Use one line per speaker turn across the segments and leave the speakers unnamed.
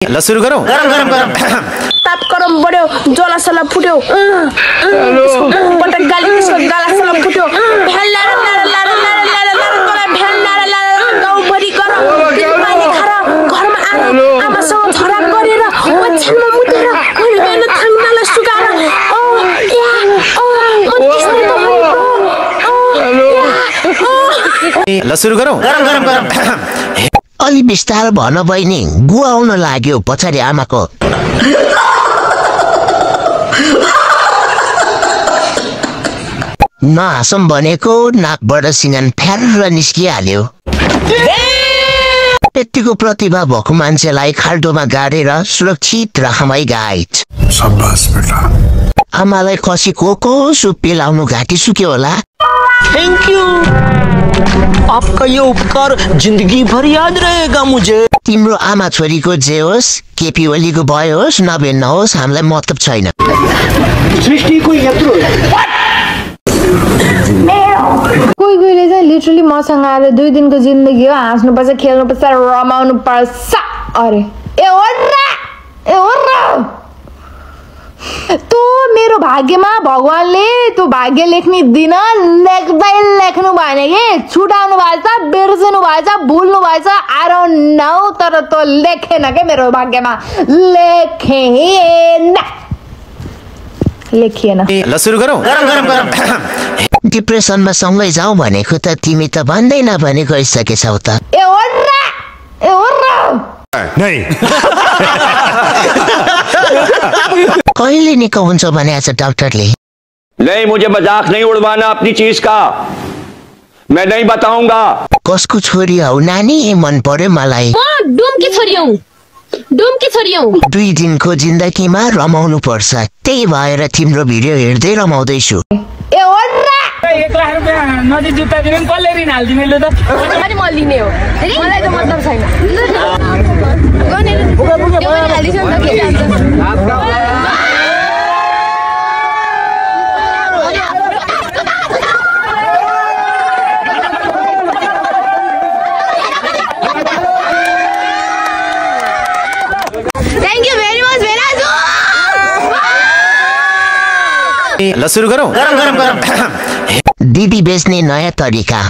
ल सुरु गरौँ।
गरम ताप गरम बढ्यो, जलासला फुट्यो, पटक गाली त्यसको गालासला फुट्यो, भ्यान लारा लारा लारा लारा लारा लारा तोला भ्यान लारा लारा गाउँभरि गर पानी खाएर घरमा आमासँग झराप गरेर ओछ्यानमा मुतेर कहिले बेला थाङ्नालाई सुकाएर
ल सुरु गरौँ।
गरम
अलि बिस्तार भन बहिनी, गुवा आउन लाग्यो पछाडि आमाको। नहाँसौँ भनेको नाकबाट सिँगान फ्यार निस्किहाल्यो। यतिको प्रतिभा भएको मान्छेलाई खाल्डोमा गाडेर सुरक्षित राखमै गाइड।
शाबाश बेटा।
आमालाई खसीको सुप पिलाउनु घाँटी सुक्यो होला।
थैंक यू, आपका ये उपकार जिंदगी भर याद रहेगा मुझे।
तिम्रो आमा छोरीको जे होस्, केपी ओलीको भए होस् नभए नहोस्, हामीलाई मतलब छैन।
कोहीले चाहिँ लिटरली मसँग आएर 2 दिनको जिन्दगी हो, हाँस्नुपर्छ, खेल्नुपर्छ, रमाउनु पर्छ। अरे ए तँ मेरो भाग्यमा भगवानले त्यो भाग्य लेख्ने दिन लेख्नु भएन कि छुटाउनु भएछ, बिर्सनु भएछ, भुल्नु भएछ, आई डोन्ट नो, तर तँ लेखेन के मेरो भाग्यमा, लेखिएन।
ल सुरु गरौँ।
गरम
डिप्रेसनमा सँगै जाउँ भनेको त तिमी त भन्दैन भने गइसकेछौ त। कहिले निको हुन्छ भने आज डाक्टरले।
नहीं, मुझे मजाक नहीं उड़वाना अपनी चीज का, मैं नहीं बताऊंगा।
कसको छोरी हौ नानी, मन पर्यो मलाई।
डुमकी छोरी हौ।
2 दिनको जिन्दगीमा रमाउनु पर्छ, त्यही भएर तिम्रो भिडियो हेर्दै रमाउँदैछु।
₹1 लाख नदी जुत्ता दिने कसले ऋण हाल्दिने लु त?
अनि म लिने हो, मलाई त मतलब छैन। थ्याङ्क यू भेरी मच भेराजु।
ल सुरु गरौँ।
गरम
दिदी बेच्ने नयाँ तरिका।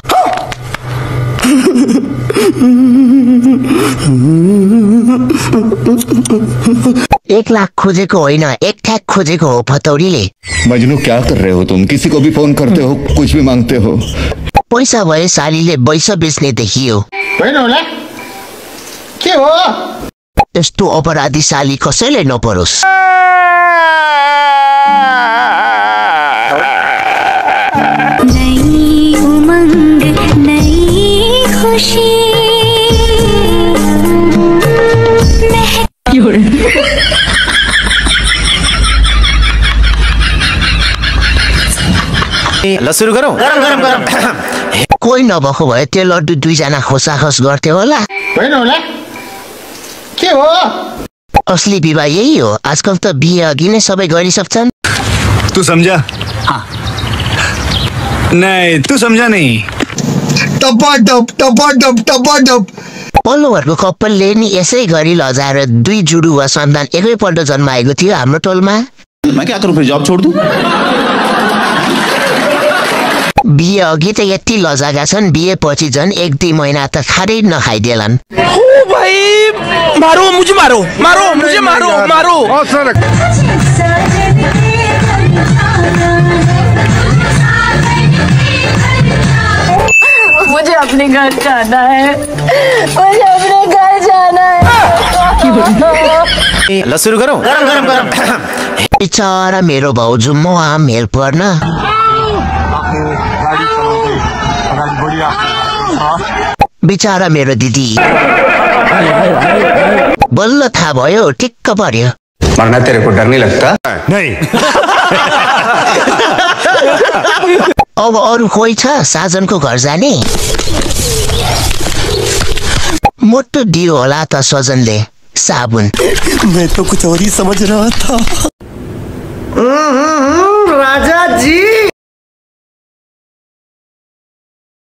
1 लाख खोजेको होइन, 1 ठ्याक खोजेको हो फतौरीले।
मजनू क्या कर रहे हो तुम? किसी को भी फोन करते हो, कुछ भी मांगते हो।
पैसा भए सालीले बैसा बेच्ने देखियो।
के हो
यस्तो अपराधी साली कसैले नपरोस्।
नई उमंग नई खुशी
ल सुरु गरौँ।
गरम
कोही नभएको भए त्यो लड्डु 2 जना खोसाखोस गर्थे होला।
के हो
असली विवाह यही हो, आजकल त बिहे अघि नै सबै गरिसक्छन्।
तू समझा?
हाँ।
नहीं, तू समझा नहीं।
पल्लोहरूको कपालले नि यसै गरी लजाएर 2 जुडुवा सन्तान एकैपल्ट जन्माएको थियो हाम्रो टोलमा।
मैं क्या करूं, फिर जॉब छोड़ दूं?
बिहे अघि त यति लजागा छन्, बिहे पछि झन् 1-2 महिना त खाँदै नखाइदेलान्।
भाई मारो मुझे, मारो मुझे, मारो।
मुझे अपने घर जाना है, मुझे अपने घर जाना है।
ल सुरु गरौँ।
गरम
बिचारा मेरो भाउजू म आम हेल्प गर्न। बिचारा मेरो दिदी। बल्ल थाहा भयो, टिक्क पर्यो।
मरना तेरे को डर नहीं लगता?
नहीं।
अब अरू कोही छ साजनको घर जाने? मोटो दियो होला त सजनले साबुन।
मैं तो कुछ और ही समझ रहा था।
राजा जी